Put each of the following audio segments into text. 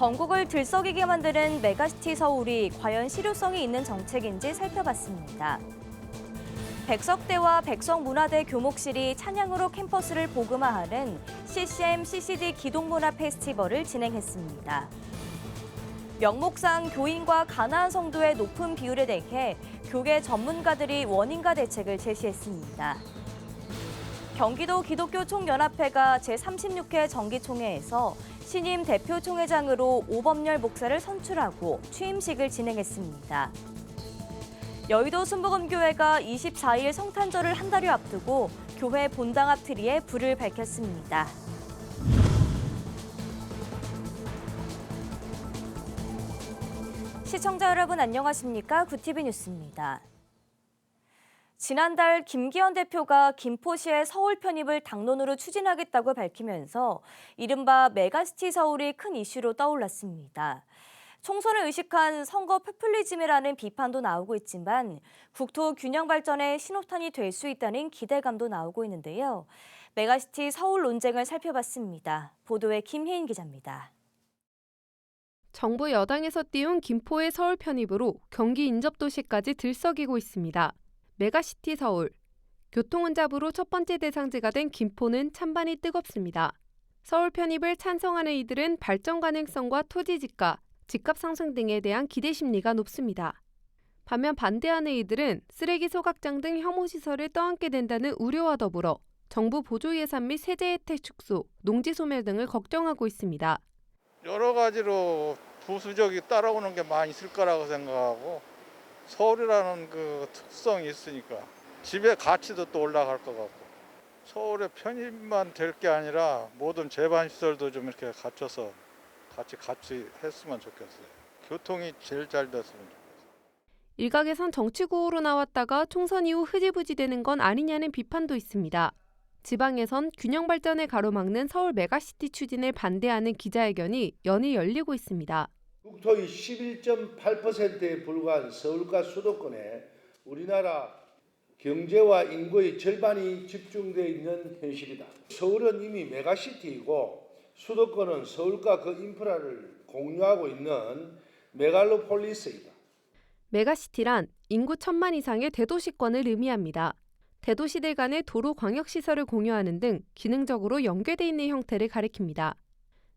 전국을 들썩이게 만드는 메가시티 서울이 과연 실효성이 있는 정책인지 살펴봤습니다. 백석대와 백석문화대 교목실이 찬양으로 캠퍼스를 복음화하는 CCM CCD 기동문화 페스티벌을 진행했습니다. 명목상 교인과 가나안 성도의 높은 비율에 대해 교계 전문가들이 원인과 대책을 제시했습니다. 경기도 기독교 총연합회가 제36회 정기총회에서 신임 대표 총회장으로 오범열 목사를 선출하고 취임식을 진행했습니다. 여의도 순복음교회가 24일 성탄절을 한 달여 앞두고 교회 본당 앞 트리에 불을 밝혔습니다. 시청자 여러분 안녕하십니까? 구티비 뉴스입니다. 지난달 김기현 대표가 김포시의 서울 편입을 당론으로 추진하겠다고 밝히면서 이른바 메가시티 서울이 큰 이슈로 떠올랐습니다. 총선을 의식한 선거 포퓰리즘이라는 비판도 나오고 있지만 국토 균형 발전의 신호탄이 될 수 있다는 기대감도 나오고 있는데요. 메가시티 서울 논쟁을 살펴봤습니다. 보도에 김혜인 기자입니다. 정부 여당에서 띄운 김포의 서울 편입으로 경기 인접도시까지 들썩이고 있습니다. 메가시티 서울. 교통혼잡으로 첫 번째 대상지가 된 김포는 찬반이 뜨겁습니다. 서울 편입을 찬성하는 이들은 발전 가능성과 토지 지가, 집값 상승 등에 대한 기대 심리가 높습니다. 반면 반대하는 이들은 쓰레기 소각장 등 혐오시설을 떠안게 된다는 우려와 더불어 정부 보조 예산 및 세제 혜택 축소, 농지 소멸 등을 걱정하고 있습니다. 여러 가지로 부수적이 따라오는 게 많이 있을 거라고 생각하고 서울이라는 그 특성이 있으니까 집의 가치도 또 올라갈 것 같고 서울의 편입만 될 게 아니라 모든 제반시설도 좀 이렇게 갖춰서 같이 했으면 좋겠어요. 교통이 제일 잘 됐으면 좋겠어요. 일각에선 정치 구호로 나왔다가 총선 이후 흐지부지 되는 건 아니냐는 비판도 있습니다. 지방에선 균형 발전을 가로막는 서울 메가시티 추진을 반대하는 기자회견이 연일 열리고 있습니다. 국토의 11.8%에 불과한 서울과 수도권에 우리나라 경제와 인구의 절반이 집중되어 있는 현실이다. 서울은 이미 메가시티이고 수도권은 서울과 그 인프라를 공유하고 있는 메갈로폴리스이다. 메가시티란 인구 1,000만 이상의 대도시권을 의미합니다. 대도시들 간의 도로 광역시설을 공유하는 등 기능적으로 연계돼 있는 형태를 가리킵니다.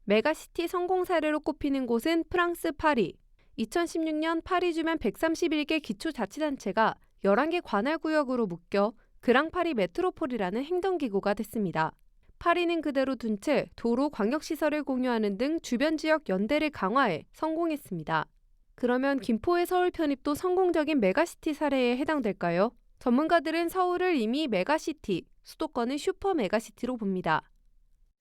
메가시티 성공 사례로 꼽히는 곳은 프랑스 파리. 2016년 파리 주변 131개 기초자치단체가 11개 관할구역으로 묶여 그랑파리 메트로폴이라는 행정기구가 됐습니다. 파리는 그대로 둔 채 도로 광역시설을 공유하는 등 주변 지역 연대를 강화해 성공했습니다. 그러면 김포의 서울 편입도 성공적인 메가시티 사례에 해당될까요? 전문가들은 서울을 이미 메가시티, 수도권은 슈퍼 메가시티로 봅니다.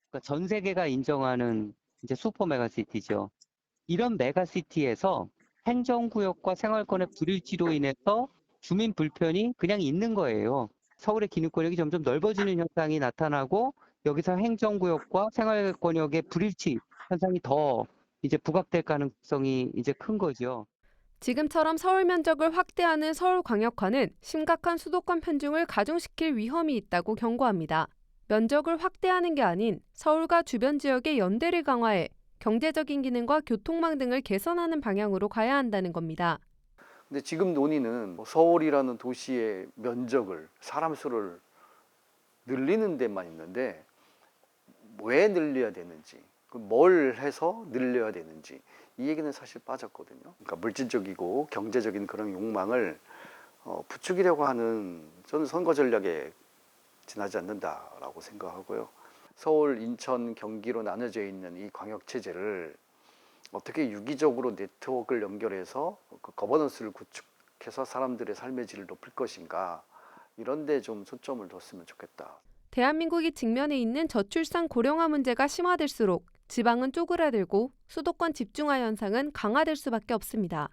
그러니까 전 세계가 인정하는 이제 슈퍼 메가시티죠. 이런 메가시티에서 행정구역과 생활권의 불일치로 인해서 주민 불편이 그냥 있는 거예요. 서울의 기능권역이 점점 넓어지는 현상이 나타나고 여기서 행정구역과 생활권역의 불일치 현상이 더 이제 부각될 가능성이 이제 큰 거죠. 지금처럼 서울 면적을 확대하는 서울광역화는 심각한 수도권 편중을 가중시킬 위험이 있다고 경고합니다. 면적을 확대하는 게 아닌 서울과 주변 지역의 연대를 강화해 경제적인 기능과 교통망 등을 개선하는 방향으로 가야 한다는 겁니다. 근데 지금 논의는 서울이라는 도시의 면적을, 사람 수를 늘리는 데만 있는데 왜 늘려야 되는지, 뭘 해서 늘려야 되는지 이 얘기는 사실 빠졌거든요. 그러니까 물질적이고 경제적인 그런 욕망을 부추기려고 하는 저는 선거 전략에 지나지 않는다라고 생각하고요. 서울, 인천, 경기로 나눠져 있는 이 광역체제를 어떻게 유기적으로 네트워크를 연결해서 그 거버넌스를 구축해서 사람들의 삶의 질을 높일 것인가 이런 데 좀 초점을 뒀으면 좋겠다. 대한민국이 직면해 있는 저출산 고령화 문제가 심화될수록 지방은 쪼그라들고 수도권 집중화 현상은 강화될 수밖에 없습니다.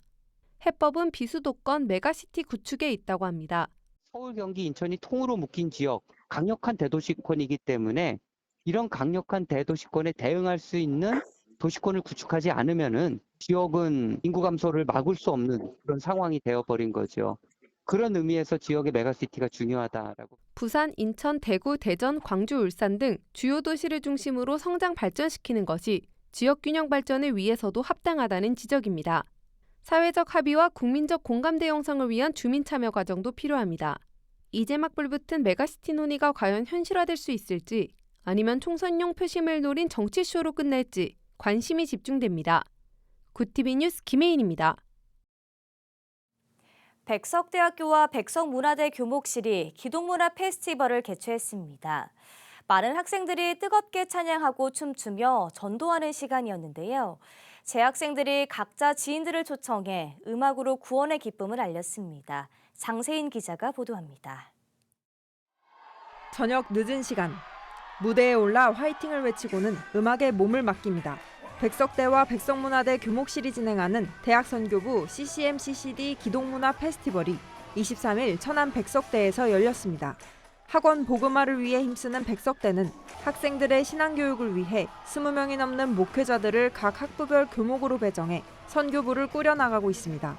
해법은 비수도권 메가시티 구축에 있다고 합니다. 서울, 경기, 인천이 통으로 묶인 지역, 강력한 대도시권이기 때문에 이런 강력한 대도시권에 대응할 수 있는 도시권을 구축하지 않으면은 지역은 인구 감소를 막을 수 없는 그런 상황이 되어버린 거죠. 그런 의미에서 지역의 메가시티가 중요하다라고. 부산, 인천, 대구, 대전, 광주, 울산 등 주요 도시를 중심으로 성장 발전시키는 것이 지역 균형 발전을 위해서도 합당하다는 지적입니다. 사회적 합의와 국민적 공감대 형성을 위한 주민 참여 과정도 필요합니다. 이제 막 불붙은 메가시티 논의가 과연 현실화될 수 있을지 아니면 총선용 표심을 노린 정치쇼로 끝날지 관심이 집중됩니다. 굿TV 뉴스 김혜인입니다. 백석대학교와 백석문화대 교목실이 기동문화 페스티벌을 개최했습니다. 많은 학생들이 뜨겁게 찬양하고 춤추며 전도하는 시간이었는데요. 재학생들이 각자 지인들을 초청해 음악으로 구원의 기쁨을 알렸습니다. 장세인 기자가 보도합니다. 저녁 늦은 시간, 무대에 올라 화이팅을 외치고는 음악에 몸을 맡깁니다. 백석대와 백석문화대 교목실이 진행하는 대학선교부 CCM-CCD 기동문화 페스티벌이 23일 천안 백석대에서 열렸습니다. 학원 복음화를 위해 힘쓰는 백석대는 학생들의 신앙교육을 위해 20명이 넘는 목회자들을 각 학부별 교목으로 배정해 선교부를 꾸려나가고 있습니다.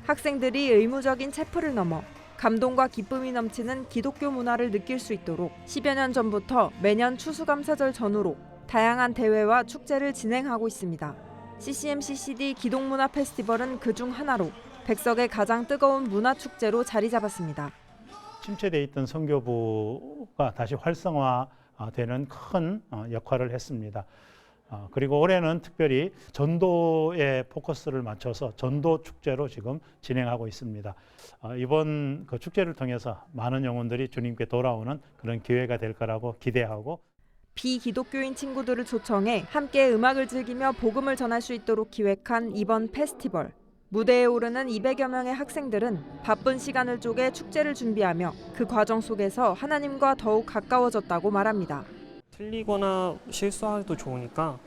학생들이 의무적인 체프를 넘어 감동과 기쁨이 넘치는 기독교 문화를 느낄 수 있도록 10여 년 전부터 매년 추수감사절 전후로 다양한 대회와 축제를 진행하고 있습니다. CCM-CCD 기동문화 페스티벌은 그중 하나로 백석의 가장 뜨거운 문화축제로 자리 잡았습니다. 침체되어 있던 선교부가 다시 활성화되는 큰 역할을 했습니다. 그리고 올해는 특별히 전도에 포커스를 맞춰서 전도 축제로 지금 진행하고 있습니다. 이번 그 축제를 통해서 많은 영혼들이 주님께 돌아오는 그런 기회가 될 거라고 기대하고 비기독교인 친구들을 초청해 함께 음악을 즐기며 복음을 전할 수 있도록 기획한 이번 페스티벌. 무대에 오르는 200여 명의 학생들은 바쁜 시간을 쪼개 축제를 준비하며 그 과정 속에서 하나님과 더욱 가까워졌다고 말합니다. 틀리거나 실수해도 좋으니까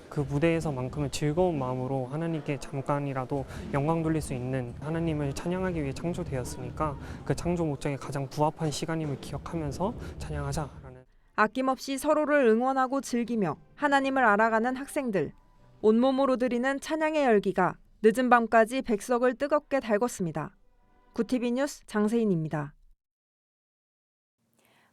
그 무대에서만큼은 즐거운 마음으로 하나님께 잠깐이라도 영광 돌릴 수 있는 하나님을 찬양하기 위해 창조되었으니까 그 창조 목적에 가장 부합한 시간임을 기억하면서 찬양하자라는. 아낌없이 서로를 응원하고 즐기며 하나님을 알아가는 학생들. 온몸으로 드리는 찬양의 열기가 늦은 밤까지 백석을 뜨겁게 달궜습니다. 굿TV 뉴스 장세인입니다.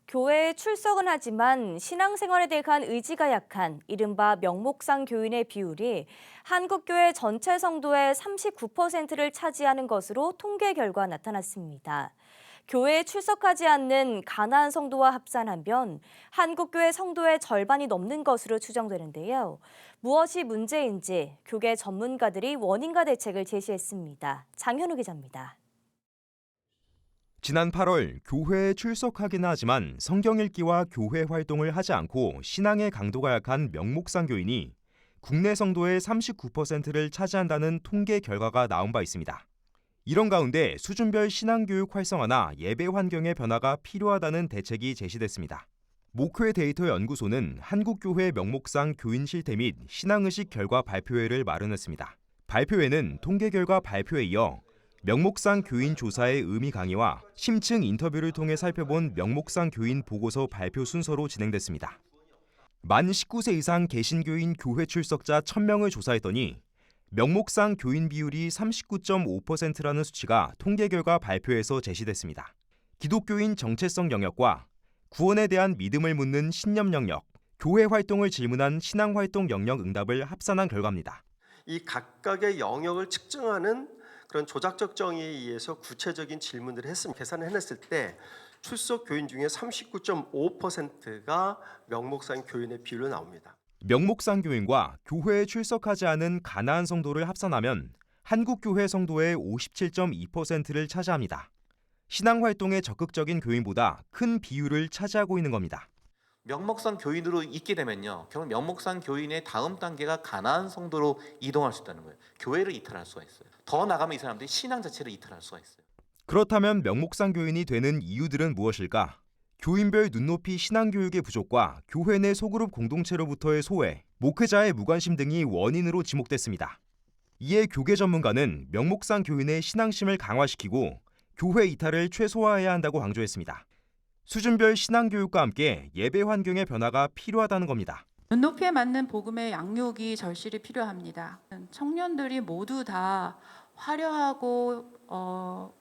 교회에 출석은 하지만 신앙생활에 대한 의지가 약한 이른바 명목상 교인의 비율이 한국교회 전체 성도의 39%를 차지하는 것으로 통계 결과 나타났습니다. 교회에 출석하지 않는 가나안 성도와 합산하면 한국교회 성도의 절반이 넘는 것으로 추정되는데요. 무엇이 문제인지 교계 전문가들이 원인과 대책을 제시했습니다. 장현우 기자입니다. 지난 8월 교회에 출석하긴 하지만 성경 읽기와 교회 활동을 하지 않고 신앙의 강도가 약한 명목상 교인이 국내 성도의 39%를 차지한다는 통계 결과가 나온 바 있습니다. 이런 가운데 수준별 신앙교육 활성화나 예배 환경의 변화가 필요하다는 대책이 제시됐습니다. 목회 데이터 연구소는 한국교회 명목상 교인 실태 및 신앙의식 결과 발표회를 마련했습니다. 발표회는 통계 결과 발표에 이어 명목상 교인 조사의 의미 강의와 심층 인터뷰를 통해 살펴본 명목상 교인 보고서 발표 순서로 진행됐습니다. 만 19세 이상 개신교인 교회 출석자 1000명을 조사했더니 명목상 교인 비율이 39.5%라는 수치가 통계 결과 발표에서 제시됐습니다. 기독교인 정체성 영역과 구원에 대한 믿음을 묻는 신념 영역, 교회 활동을 질문한 신앙 활동 영역 응답을 합산한 결과입니다. 이 각각의 영역을 측정하는 그런 조작적 정의에 의해서 구체적인 질문들을 했습니다. 계산을 해냈을 때 출석 교인 중에 39.5%가 명목상 교인의 비율로 나옵니다. 명목상 교인과 교회에 출석하지 않은 가나안 성도를 합산하면 한국교회 성도의 57.2%를 차지합니다. 신앙 활동에 적극적인 교인보다 큰 비율을 차지하고 있는 겁니다. 명목상 교인으로 있게 되면요, 결국 명목상 교인의 다음 단계가 가나안 성도로 이동할 수 있다는 거예요. 교회를 이탈할 수가 있어요. 더 나가면 이 사람들이 신앙 자체를 이탈할 수가 있어요. 그렇다면 명목상 교인이 되는 이유들은 무엇일까? 교인별 눈높이 신앙교육의 부족과 교회 내 소그룹 공동체로부터의 소외, 목회자의 무관심 등이 원인으로 지목됐습니다. 이에 교계 전문가는 명목상 교인의 신앙심을 강화시키고 교회 이탈을 최소화해야 한다고 강조했습니다. 수준별 신앙교육과 함께 예배 환경의 변화가 필요하다는 겁니다. 눈높이에 맞는 복음의 양육이 절실히 필요합니다. 청년들이 모두 다 화려하고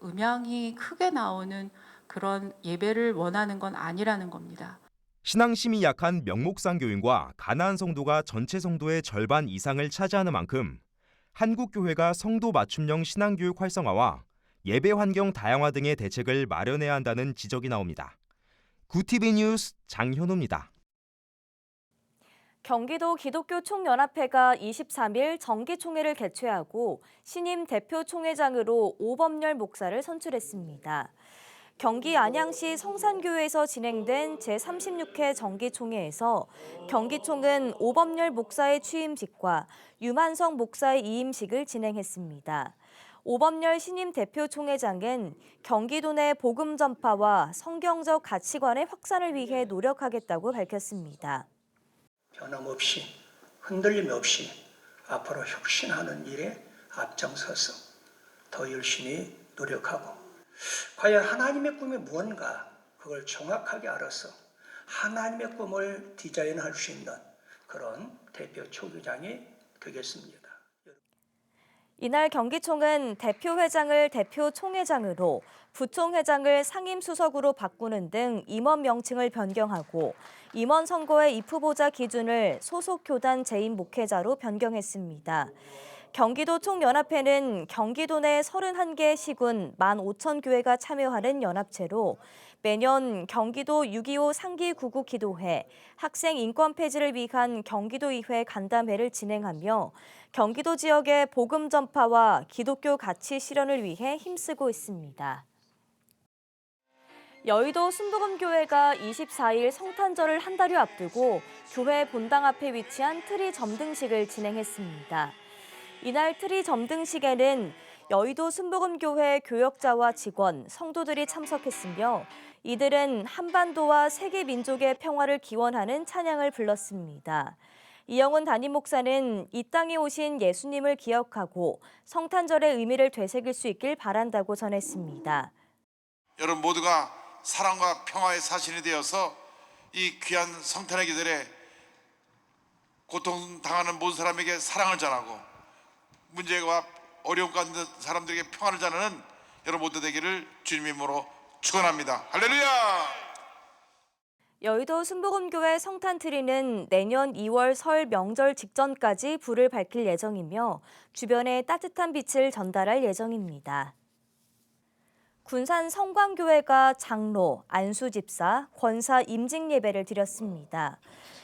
음향이 크게 나오는 그런 예배를 원하는 건 아니라는 겁니다. 신앙심이 약한 명목상 교인과 가나안 성도가 전체 성도의 절반 이상을 차지하는 만큼 한국교회가 성도 맞춤형 신앙교육 활성화와 예배 환경 다양화 등의 대책을 마련해야 한다는 지적이 나옵니다. 구TV 뉴스 장현우입니다. 경기도 기독교 총연합회가 23일 정기총회를 개최하고 신임 대표 총회장으로 오범열 목사를 선출했습니다. 경기 안양시 성산교회에서 진행된 제36회 정기총회에서 경기총은 오범열 목사의 취임식과 유만성 목사의 이임식을 진행했습니다. 오범열 신임 대표 총회장은 경기도 내 복음 전파와 성경적 가치관의 확산을 위해 노력하겠다고 밝혔습니다. 변함없이 흔들림 없이 앞으로 혁신하는 일에 앞장서서 더 열심히 노력하고 과연 하나님의 꿈이 무언가 그걸 정확하게 알아서 하나님의 꿈을 디자인할 수 있는 그런 대표 총회장이 되겠습니다. 이날 경기총은 대표회장을 대표총회장으로 부총회장을 상임수석으로 바꾸는 등 임원 명칭을 변경하고 임원 선거의 입후보자 기준을 소속 교단 재임 목회자로 변경했습니다. 경기도 총연합회는 경기도 내 31개 시군 15,000교회가 참여하는 연합체로 매년 경기도 6.25 상기구구 기도회, 학생 인권 폐지를 위한 경기도의회 간담회를 진행하며 경기도 지역의 복음 전파와 기독교 가치 실현을 위해 힘쓰고 있습니다. 여의도 순복음교회가 24일 성탄절을 한 달여 앞두고 교회 본당 앞에 위치한 트리 점등식을 진행했습니다. 이날 트리 점등식에는 여의도 순복음교회 교역자와 직원, 성도들이 참석했으며 이들은 한반도와 세계 민족의 평화를 기원하는 찬양을 불렀습니다. 이영훈 담임 목사는 이 땅에 오신 예수님을 기억하고 성탄절의 의미를 되새길 수 있길 바란다고 전했습니다. 여러분 모두가 사랑과 평화의 사신이 되어서 이 귀한 성탄의 계절에 고통당하는 모든 사람에게 사랑을 전하고 문제와 어려움 가운데 사람들에게 평화를 전하는 여러분 모두 되기를 주님의 이름으로 축원합니다. 할렐루야! 여의도 순복음교회 성탄트리는 내년 2월 설 명절 직전까지 불을 밝힐 예정이며 주변에 따뜻한 빛을 전달할 예정입니다. 군산 성광교회가 장로, 안수집사, 권사 임직 예배를 드렸습니다.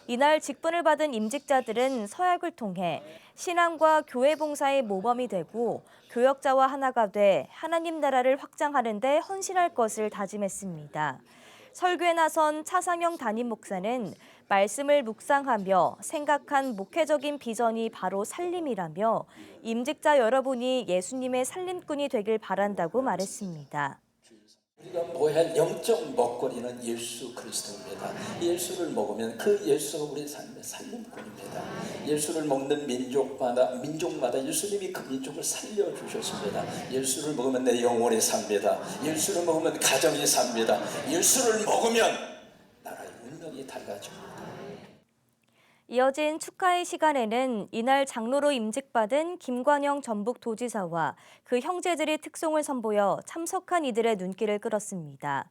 이날 직분을 받은 임직자들은 서약을 통해 신앙과 교회 봉사의 모범이 되고 교역자와 하나가 돼 하나님 나라를 확장하는 데 헌신할 것을 다짐했습니다. 설교에 나선 차상영 담임 목사는 말씀을 묵상하며 생각한 목회적인 비전이 바로 살림이라며 임직자 여러분이 예수님의 살림꾼이 되길 바란다고 말했습니다. 우리가 먹어야 할 영적 먹거리는 예수 그리스도입니다. 예수를 먹으면 그 예수가 우리 삶의 살림꾼입니다. 예수를 먹는 민족마다 예수님이 그 민족을 살려주셨습니다. 예수를 먹으면 내 영혼이 삽니다. 예수를 먹으면 가정이 삽니다. 예수를 먹으면 나라의 운명이 달라집니다. 이어진 축하의 시간에는 이날 장로로 임직받은 김관영 전북도지사와 그 형제들이 특송을 선보여 참석한 이들의 눈길을 끌었습니다.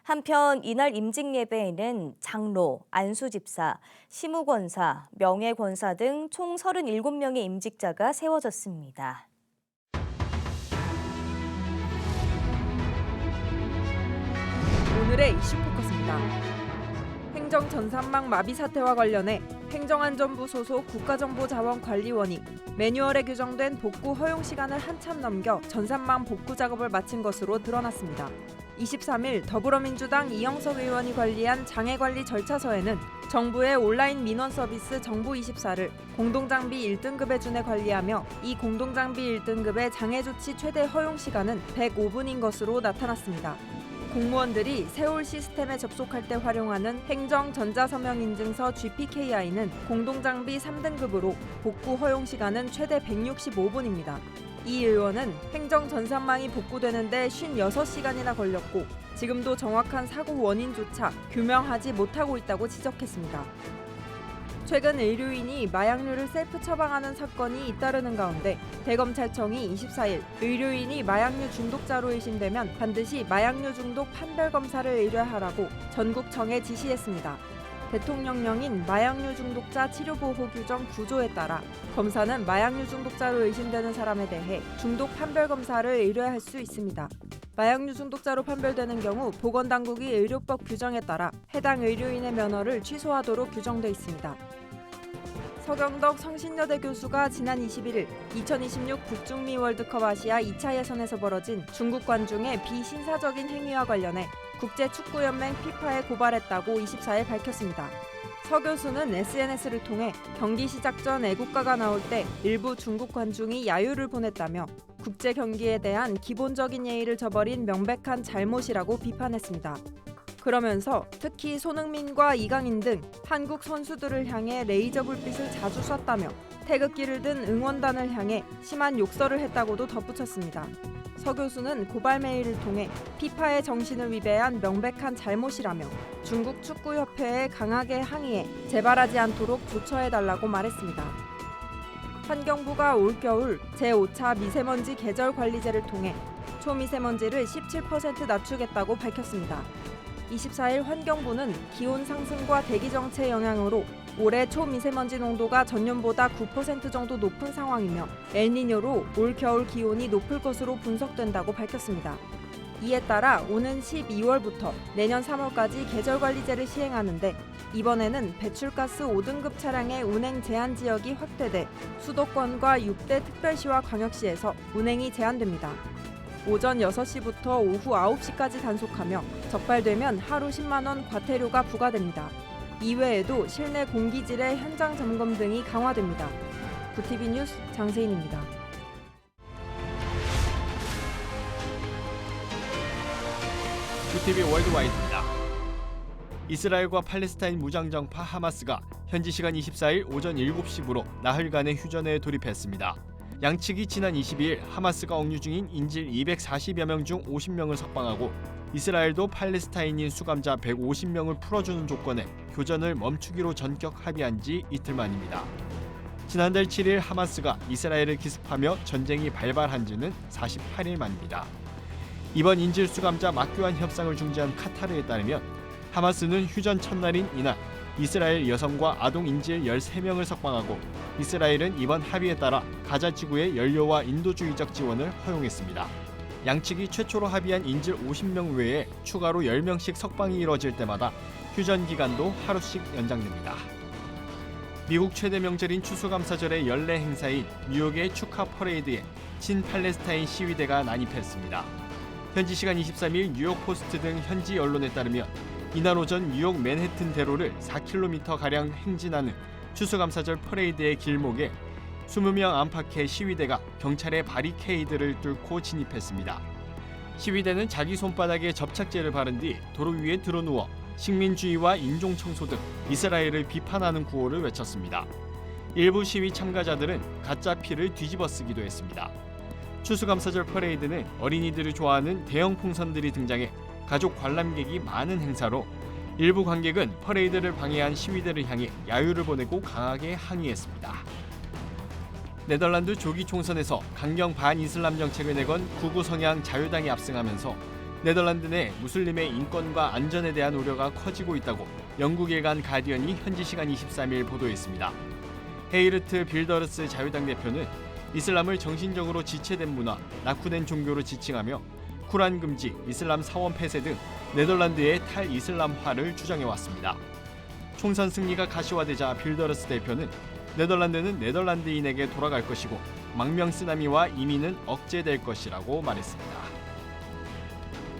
한편 이날 임직 예배에는 장로, 안수집사, 시무권사, 명예권사 등 총 37명의 임직자가 세워졌습니다. 오늘의 이슈 포커스입니다. 행정 전산망 마비 사태와 관련해 행정안전부 소속 국가정보자원관리원이 매뉴얼에 규정된 복구 허용 시간을 한참 넘겨 전산망 복구 작업을 마친 것으로 드러났습니다. 23일 더불어민주당 이영석 의원이 관리한 장애관리 절차서에는 정부의 온라인 민원 서비스 정부24를 공동장비 1등급에 준해 관리하며 이 공동장비 1등급의 장애조치 최대 허용 시간은 105분인 것으로 나타났습니다. 공무원들이 세올 시스템에 접속할 때 활용하는 행정전자서명인증서 GPKI는 공동장비 3등급으로 복구 허용 시간은 최대 165분입니다. 이 의원은 행정전산망이 복구되는데 56시간이나 걸렸고 지금도 정확한 사고 원인조차 규명하지 못하고 있다고 지적했습니다. 최근 의료인이 마약류를 셀프 처방하는 사건이 잇따르는 가운데 대검찰청이 24일 의료인이 마약류 중독자로 의심되면 반드시 마약류 중독 판별 검사를 의뢰하라고 전국청에 지시했습니다. 대통령령인 마약류 중독자 치료보호 규정 9조에 따라 검사는 마약류 중독자로 의심되는 사람에 대해 중독 판별 검사를 의뢰할 수 있습니다. 마약류 중독자로 판별되는 경우 보건당국이 의료법 규정에 따라 해당 의료인의 면허를 취소하도록 규정돼 있습니다. 서경덕 성신여대 교수가 지난 21일 2026 북중미 월드컵 아시아 2차 예선에서 벌어진 중국 관중의 비신사적인 행위와 관련해 국제축구연맹 FIFA에 고발했다고 24일 밝혔습니다. 서 교수는 SNS를 통해 경기 시작 전 애국가가 나올 때 일부 중국 관중이 야유를 보냈다며 국제 경기에 대한 기본적인 예의를 저버린 명백한 잘못이라고 비판했습니다. 그러면서 특히 손흥민과 이강인 등 한국 선수들을 향해 레이저 불빛을 자주 쐈다며 태극기를 든 응원단을 향해 심한 욕설을 했다고도 덧붙였습니다. 서 교수는 고발 메일을 통해 피파의 정신을 위배한 명백한 잘못이라며 중국 축구협회에 강하게 항의해 재발하지 않도록 조처해달라고 말했습니다. 환경부가 올겨울 제5차 미세먼지 계절관리제를 통해 초미세먼지를 17% 낮추겠다고 밝혔습니다. 24일 환경부는 기온 상승과 대기 정체 영향으로 올해 초미세먼지 농도가 전년보다 9% 정도 높은 상황이며 엘니뇨로 올 겨울 기온이 높을 것으로 분석된다고 밝혔습니다. 이에 따라 오는 12월부터 내년 3월까지 계절관리제를 시행하는데 이번에는 배출가스 5등급 차량의 운행 제한 지역이 확대돼 수도권과 6대 특별시와 광역시에서 운행이 제한됩니다. 오전 6시부터 오후 9시까지 단속하며 적발되면 하루 10만 원 과태료가 부과됩니다. 이외에도 실내 공기질의 현장 점검 등이 강화됩니다. 구티비 뉴스 장세인입니다. 구티비 월드와이드입니다. 이스라엘과 팔레스타인 무장정파 하마스가 현지 시간 24일 오전 7시부로 나흘간의 휴전에 돌입했습니다. 양측이 지난 22일 하마스가 억류 중인 인질 240여 명 중 50명을 석방하고 이스라엘도 팔레스타인인 수감자 150명을 풀어주는 조건에 교전을 멈추기로 전격 합의한 지 이틀 만입니다. 지난달 7일 하마스가 이스라엘을 기습하며 전쟁이 발발한 지는 48일 만입니다. 이번 인질 수감자 맞교환 협상을 중지한 카타르에 따르면 하마스는 휴전 첫날인 이날 이스라엘 여성과 아동 인질 13명을 석방하고 이스라엘은 이번 합의에 따라 가자 지구의 연료와 인도주의적 지원을 허용했습니다. 양측이 최초로 합의한 인질 50명 외에 추가로 10명씩 석방이 이뤄질 때마다 휴전 기간도 하루씩 연장됩니다. 미국 최대 명절인 추수감사절의 연례 행사인 뉴욕의 축하 퍼레이드에 친팔레스타인 시위대가 난입했습니다. 현지 시간 23일 뉴욕 포스트 등 현지 언론에 따르면 이날 오전 뉴욕 맨해튼 대로를 4km가량 행진하는 추수감사절 퍼레이드의 길목에 20명 안팎의 시위대가 경찰의 바리케이드를 뚫고 진입했습니다. 시위대는 자기 손바닥에 접착제를 바른 뒤 도로 위에 드러누워 식민주의와 인종청소 등 이스라엘을 비판하는 구호를 외쳤습니다. 일부 시위 참가자들은 가짜 피를 뒤집어 쓰기도 했습니다. 추수감사절 퍼레이드는 어린이들을 좋아하는 대형 풍선들이 등장해 가족 관람객이 많은 행사로 일부 관객은 퍼레이드를 방해한 시위대를 향해 야유를 보내고 강하게 항의했습니다. 네덜란드 조기 총선에서 강경 반이슬람 정책을 내건 극우 성향 자유당이 압승하면서 네덜란드 내 무슬림의 인권과 안전에 대한 우려가 커지고 있다고 영국 일간 가디언이 현지 시간 23일 보도했습니다. 헤이르트 빌더르스 자유당 대표는 이슬람을 정신적으로 지체된 문화, 낙후된 종교로 지칭하며 쿠란 금지, 이슬람 사원 폐쇄 등 네덜란드의 탈이슬람화를 주장해왔습니다. 총선 승리가 가시화되자 빌더르스 대표는 네덜란드는 네덜란드인에게 돌아갈 것이고 망명 쓰나미와 이민은 억제될 것이라고 말했습니다.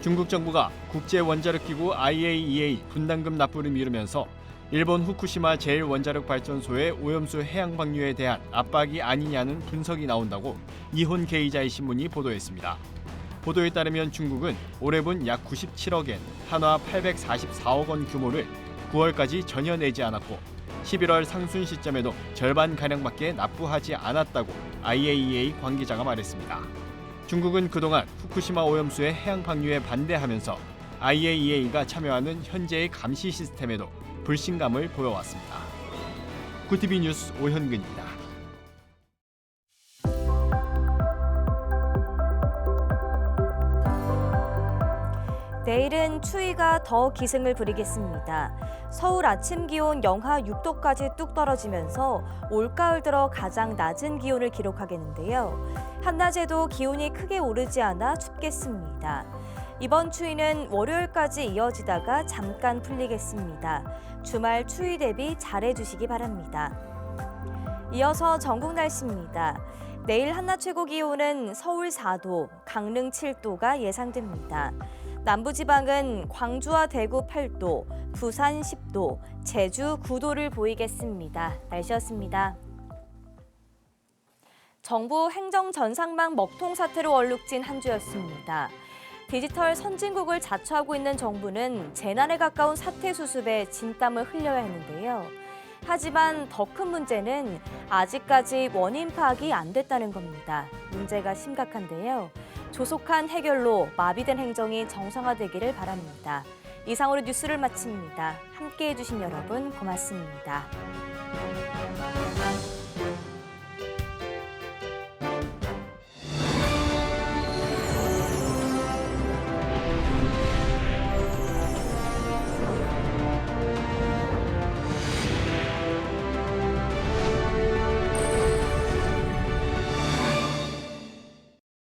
중국 정부가 국제원자력기구 IAEA 분담금 납부를 미루면서 일본 후쿠시마 제1원자력발전소의 오염수 해양 방류에 대한 압박이 아니냐는 분석이 나온다고 이혼 게이자의 신문이 보도했습니다. 보도에 따르면 중국은 올해분 약 97억 엔, 한화 844억 원 규모를 9월까지 전혀 내지 않았고 11월 상순 시점에도 절반가량밖에 납부하지 않았다고 IAEA 관계자가 말했습니다. 중국은 그동안 후쿠시마 오염수의 해양 방류에 반대하면서 IAEA가 참여하는 현재의 감시 시스템에도 불신감을 보여왔습니다. 구티비 뉴스 오현근입니다. 내일은 추위가 더 기승을 부리겠습니다. 서울 아침 기온 영하 6도까지 뚝 떨어지면서 올가을 들어 가장 낮은 기온을 기록하겠는데요. 한낮에도 기온이 크게 오르지 않아 춥겠습니다. 이번 추위는 월요일까지 이어지다가 잠깐 풀리겠습니다. 주말 추위 대비 잘해주시기 바랍니다. 이어서 전국 날씨입니다. 내일 한낮 최고 기온은 서울 4도, 강릉 7도가 예상됩니다. 남부지방은 광주와 대구 8도, 부산 10도, 제주 9도를 보이겠습니다. 날씨였습니다. 정부 행정 전상망 먹통 사태로 얼룩진 한 주였습니다. 디지털 선진국을 자처하고 있는 정부는 재난에 가까운 사태 수습에 진땀을 흘려야 했는데요. 하지만 더 큰 문제는 아직까지 원인 파악이 안 됐다는 겁니다. 문제가 심각한데요. 조속한 해결로 마비된 행정이 정상화되기를 바랍니다. 이상으로 뉴스를 마칩니다. 함께해 주신 여러분 고맙습니다.